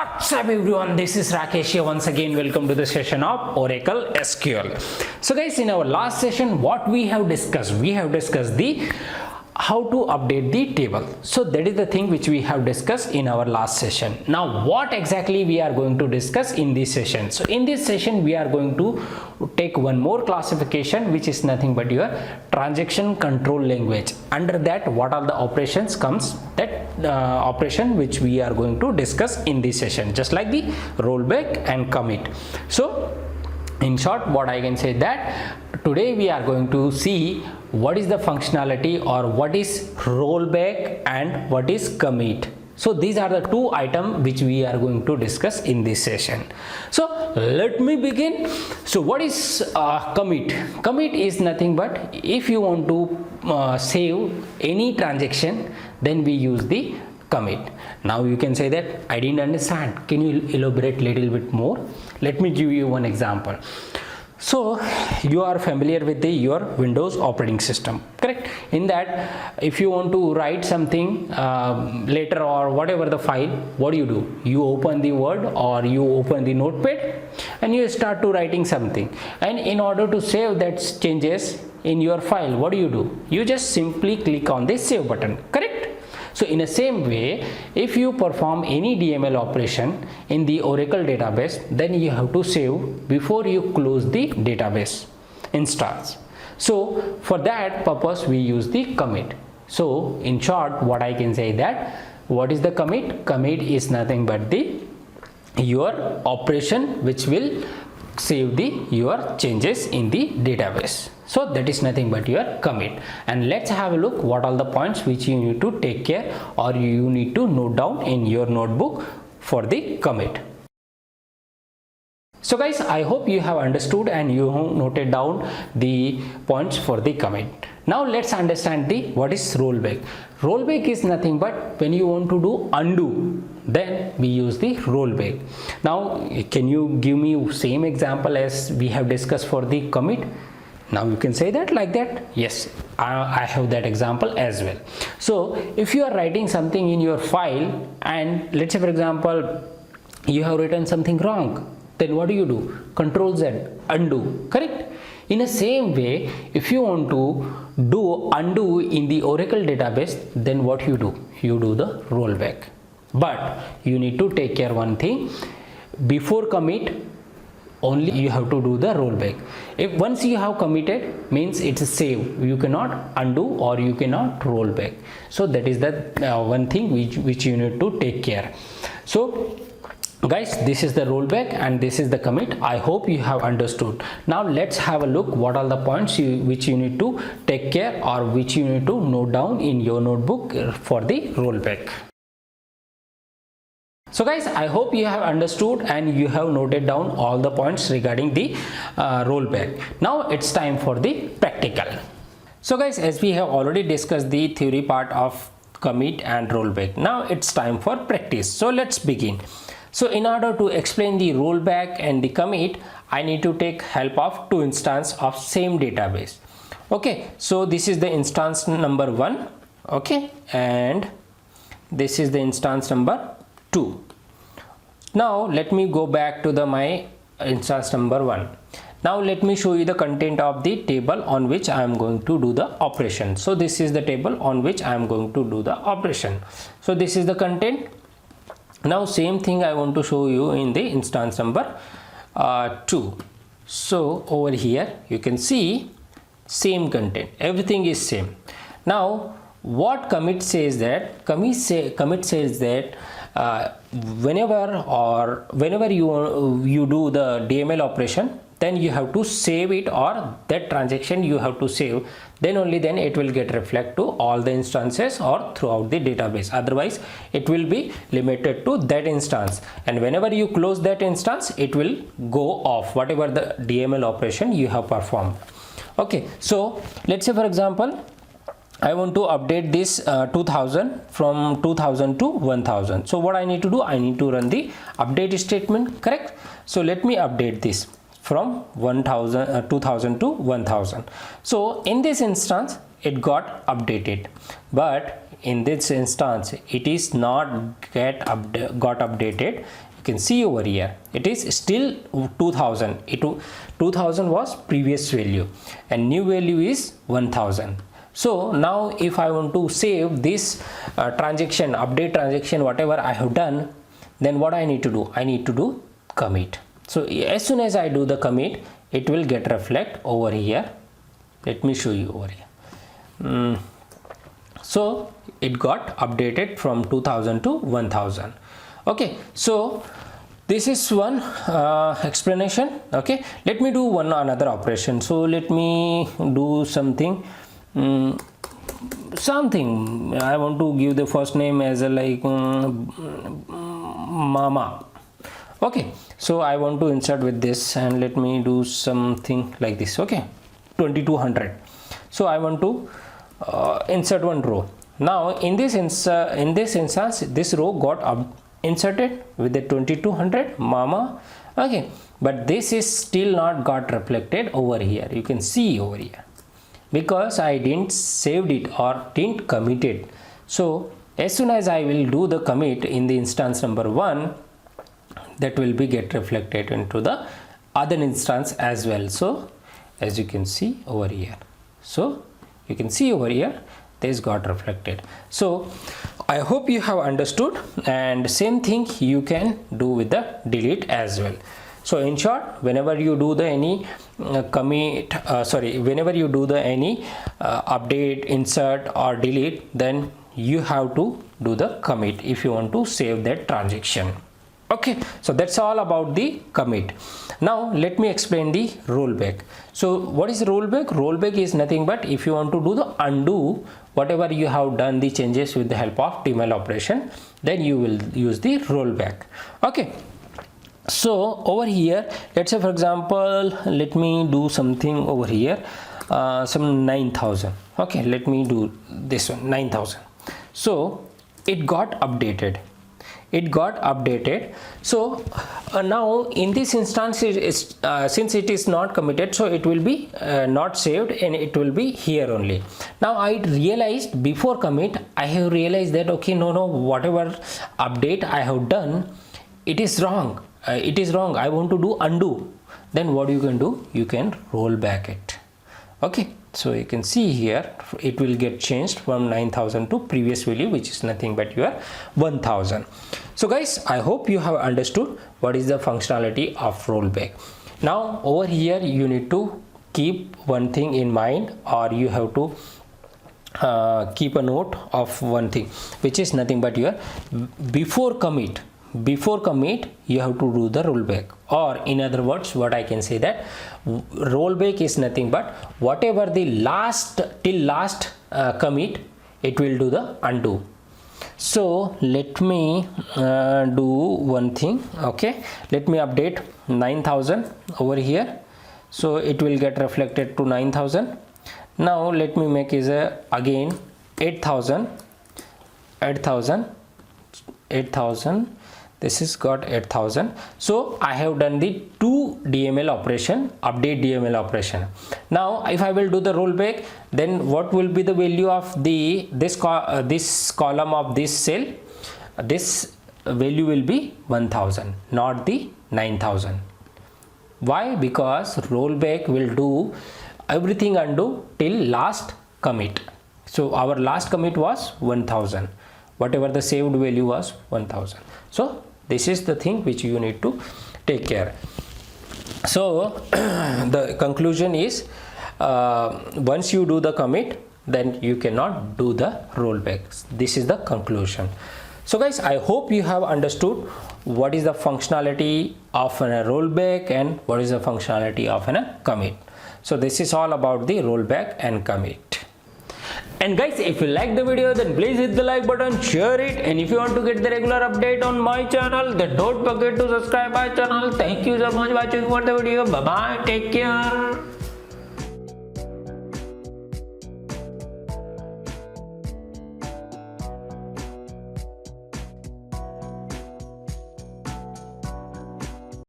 What's up everyone, this is Rakesh here once again. Welcome to the session of Oracle SQL. So guys, in our last session what we have discussed the how to update the table. So that is the thing which we have discussed in our last session. Now what exactly we are going to discuss in this session? So in this session we are going to take one more classification, which is nothing but your transaction control language. Under that, what are the operations comes, that operation which we are going to discuss in this session, just like the rollback and commit. So in short, what I can say that today we are going to see what is the functionality or what is rollback and what is commit. So these are the two items which we are going to discuss in this session. So let me begin. So what is commit? Commit is nothing but if you want to save any transaction, then we use the commit. Now you can say that I didn't understand. Can you elaborate a little bit more? Let me give you one example. So you are familiar with your Windows operating system, correct? In that, if you want to write something later or whatever the file, what do? You open the Word or you open the notepad and you start to writing something, and in order to save that changes in your file, what do? You just simply click on the save button, correct? So in the same way, if you perform any DML operation in the Oracle database, then you have to save before you close the database instance. So for that purpose we use the commit. So in short, what I can say that what is the commit? Commit is nothing but your operation which will save your changes in the database. So that is nothing but your commit. And let's have a look what are the points which you need to take care or you need to note down in your notebook for the commit. So guys, I hope you have understood and you have noted down the points for the commit. Now let's understand what is rollback. Rollback is nothing but when you want to do undo, then we use the rollback. Now can you give me same example as we have discussed for the commit? Now you can say that like that. Yes, I have that example as well. So if you are writing something in your file and let's say for example you have written something wrong, then what do? Control Z, undo, correct? In the same way, if you want to do undo in the Oracle database, then what you do? You do the rollback. But you need to take care one thing, before commit only you have to do the rollback. If once you have committed, means it's a save, you cannot undo or you cannot roll back. So that is the one thing which you need to take care. So guys, this is the rollback and this is the commit. I hope you have understood. Now let's have a look what are the points which you need to take care or which you need to note down in your notebook for the rollback. So guys, I hope you have understood and you have noted down all the points regarding the rollback. Now it's time for the practical. So guys, as we have already discussed the theory part of commit and rollback, now it's time for practice. So let's begin. So in order to explain the rollback and the commit, I need to take help of two instances of same database. Okay, so this is the instance number 1, okay, and this is the instance number 2. Now let me go back to my instance number 1. Now let me show you the content of the table on which I am going to do the operation. So this is the table on which I am going to do the operation. So this is the content. Now same thing I want to show you in the instance number 2. So over here you can see same content, everything is same. Now what commit says that, commit says that whenever you do the DML operation, then you have to save it, or that transaction you have to save, then only then it will get reflect to all the instances or throughout the database. Otherwise it will be limited to that instance, and whenever you close that instance it will go off whatever the DML operation you have performed. Okay, so let's say for example I want to update this 2000 from 2000 to 1000. So what I need to do, I need to run the update statement, correct? So let me update this from 2000 to 1000. So in this instance it got updated, but in this instance it is not got updated, you can see over here it is still 2000. 2000 was previous value and new value is 1000. So now if I want to save this transaction, update transaction, whatever I have done, then what I need to do? I need to do commit. So as soon as I do the commit, it will get reflect over here. Let me show you over here. So it got updated from 2000 to 1000. Okay, so this is one explanation. Okay, let me do another operation. So let me do something. I want to give the first name as a like mama. Okay, so I want to insert with this, and let me do something like this. Okay, 2200. So I want to insert one row. Now in this instance this row got inserted with the 2200 mama. Okay, but this is still not got reflected over here. You can see over here, because I didn't saved it or didn't commit it. So as soon as I will do the commit in the instance number 1, that will be get reflected into the other instance as well. So as you can see over here, so you can see over here this got reflected. So I hope you have understood, and same thing you can do with the delete as well. So in short, whenever you do the any whenever you do the any update, insert or delete, then you have to do the commit if you want to save that transaction. Okay, so that's all about the commit. Now let me explain the rollback. So what is rollback? Rollback is nothing but if you want to do the undo whatever you have done the changes with the help of TCL operation, then you will use the rollback. Okay, so over here, let's say for example, let me do something over here, some 9000. Okay, let me do this one, 9000. So it got updated. So now in this instance since it is not committed, so it will be not saved and it will be here only. Now I realized before commit, I have realized that okay, no, whatever update I have done, it is wrong. I want to do undo. Then what you can do? You can roll back it. Okay, so you can see here it will get changed from 9000 to previous value, which is nothing but your 1000. So guys, I hope you have understood what is the functionality of rollback. Now over here you need to keep one thing in mind, or you have to keep a note of one thing, which is nothing but your before commit you have to do the rollback, or in other words what I can say that rollback is nothing but whatever the last commit, it will do the undo. So let me do one thing. Okay, let me update 9000 over here, so it will get reflected to 9000. Now let me make is again 8000. This is got 8000. So I have done the two DML operation, update DML operation. Now if I will do the rollback, then what will be the value of this column of this cell? This value will be 1000, not the 9000. Why? Because rollback will do everything undo till last commit. So our last commit was 1000, whatever the saved value was 1000. So this is the thing which you need to take care. So the conclusion is once you do the commit, then you cannot do the rollback. This is the conclusion. So guys, I hope you have understood what is the functionality of a rollback and what is the functionality of a commit. So this is all about the rollback and commit. And guys, if you like the video, then please hit the like button, share it, and if you want to get the regular update on my channel, then don't forget to subscribe my channel. Thank you so much for watching the video. Bye bye, take care.